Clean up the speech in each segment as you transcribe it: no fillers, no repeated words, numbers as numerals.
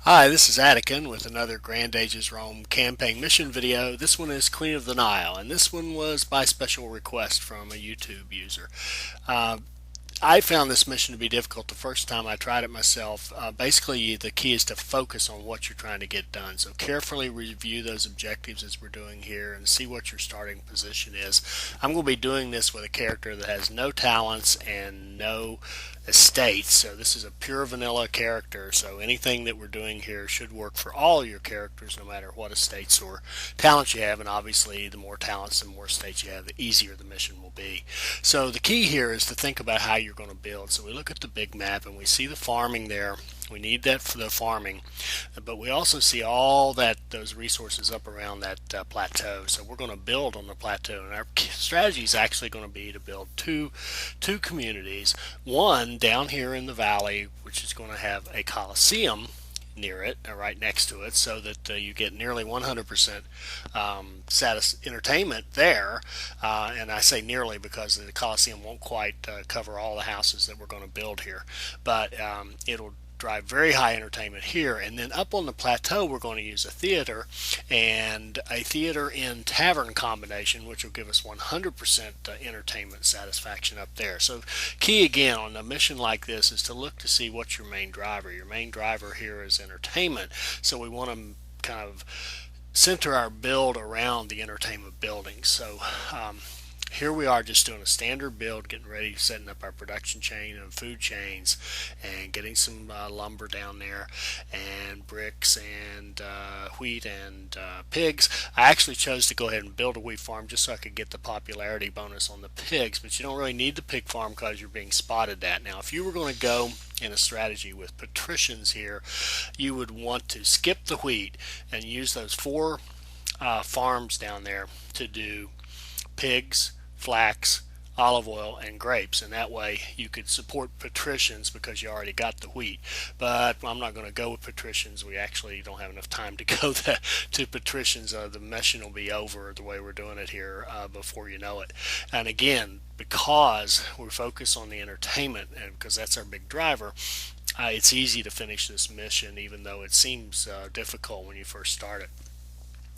Hi, this is Adekyn with another Grand Ages Rome campaign mission video. This one is Queen of the Nile, and this one was by special request from a YouTube user. Uh, I found this mission to be difficult the first time I tried it myself. Basically, the key is to focus on what you're trying to get done. So carefully review those objectives as we're doing here and see what your starting position is. I'm going to be doing this with a character that has no talents and no estates. So this is a pure vanilla character. So anything that we're doing here should work for all your characters, no matter what estates or talents you have. And obviously, the more talents and more estates you have, the easier the mission will be. So the key here is to think about how you're going to build. So we look at the big map and we see the farming there. We need that for the farming, but we also see all those resources up around that plateau. So we're going to build on the plateau, and our strategy is actually going to be to build two communities. One down here in the valley, which is going to have a coliseum near it, right next to it, so that you get nearly 100% entertainment there. And I say nearly because the Coliseum won't quite cover all the houses that we're going to build here, but it'll drive very high entertainment here. And then up on the plateau, we're going to use a theater and a theater in tavern combination, which will give us 100% entertainment satisfaction up there. So key again on a mission like this is to look to see what's your main driver. Your main driver here is entertainment, so we want to kind of center our build around the entertainment building. So here we are just doing a standard build, getting ready, setting up our production chain and food chains, and getting some lumber down there, and bricks, and wheat, and pigs. I actually chose to go ahead and build a wheat farm just so I could get the popularity bonus on the pigs, but you don't really need the pig farm because you're being spotted at. Now, if you were going to go in a strategy with patricians here, you would want to skip the wheat and use those four farms down there to do pigs, flax, olive oil, and grapes, and that way you could support patricians because you already got the wheat. But I'm not going to go with patricians. We actually don't have enough time to go to patricians. The mission will be over the way we're doing it here before you know it. And again, because we're focused on the entertainment and because that's our big driver, it's easy to finish this mission even though it seems difficult when you first start it.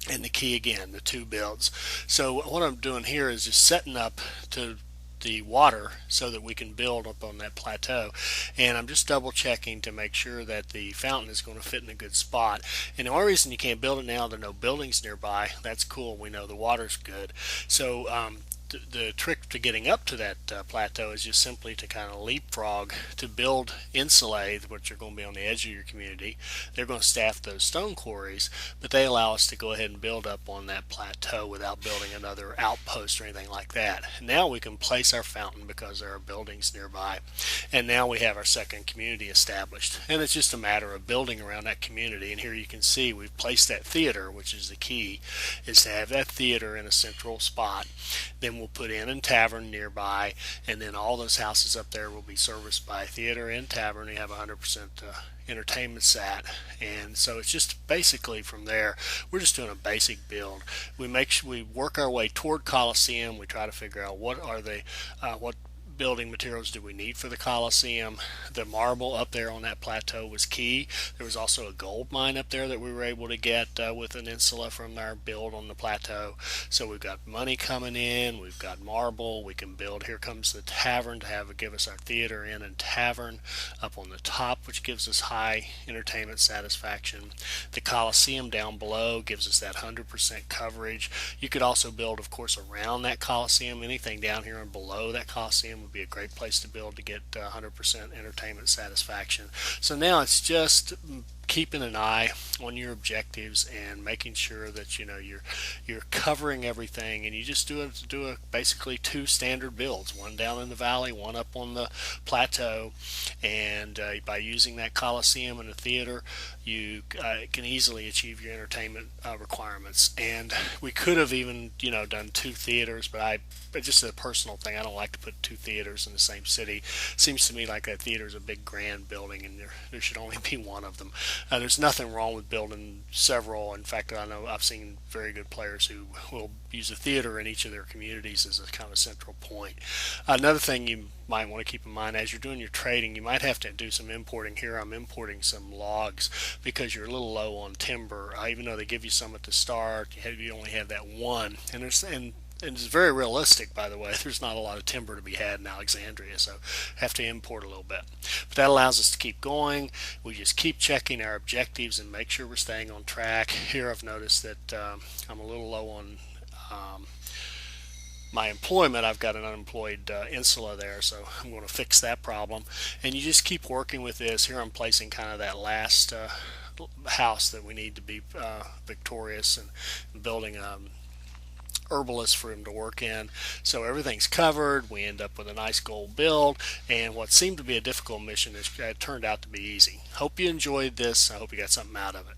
And the key again, the two builds. So what I'm doing here is just setting up to the water so that we can build up on that plateau, and I'm just double checking to make sure that the fountain is going to fit in a good spot. And the only reason you can't build it now, there are no buildings nearby. That's cool, we know the water's good. So the trick to getting up to that plateau is just simply to kind of leapfrog to build insulae, which are going to be on the edge of your community. They're going to staff those stone quarries, but they allow us to go ahead and build up on that plateau without building another outpost or anything like that. Now we can place our fountain because there are buildings nearby, and now we have our second community established. And it's just a matter of building around that community. And here you can see we've placed that theater, which is the key, is to have that theater in a central spot. Then we'll put inn and tavern nearby, and then all those houses up there will be serviced by theater and tavern. You have 100% entertainment sat, and so it's just basically from there we're just doing a basic build. We work our way toward Coliseum. We try to figure out what are what building materials do we need for the Colosseum. The marble up there on that plateau was key. There was also a gold mine up there that we were able to get with an insula from our build on the plateau. So we've got money coming in, we've got marble, we can build. Here comes the tavern to give us our theater, inn, and tavern up on the top, which gives us high entertainment satisfaction. The Colosseum down below gives us that 100% coverage. You could also build, of course, around that Colosseum. Anything down here and below that Colosseum would be a great place to build to get 100% entertainment satisfaction. So now it's just keeping an eye on your objectives and making sure that you're covering everything, and you just do basically two standard builds, one down in the valley, one up on the plateau. And by using that Coliseum and the theater, you can easily achieve your entertainment requirements. And we could have even done two theaters, but just a personal thing, I don't like to put two theaters in the same city. Seems to me like that theater is a big grand building, and there should only be one of them. There's nothing wrong with building several. In fact, I know I've seen very good players who will use a theater in each of their communities as a kind of central point. Another thing you might want to keep in mind as you're doing your trading, you might have to do some importing. Here I'm importing some logs because you're a little low on timber. Even though they give you some at the start, you only have that one, and it's very realistic, by the way. There's not a lot of timber to be had in Alexandria, so have to import a little bit. But that allows us to keep going. We just keep checking our objectives and make sure we're staying on track. Here I've noticed that I'm a little low on my employment. I've got an unemployed insula there, so I'm going to fix that problem. And you just keep working with this. Here I'm placing kind of that last house that we need to be victorious and building herbalist for him to work in. So everything's covered. We end up with a nice gold build, and what seemed to be a difficult mission has turned out to be easy. Hope you enjoyed this. I hope you got something out of it.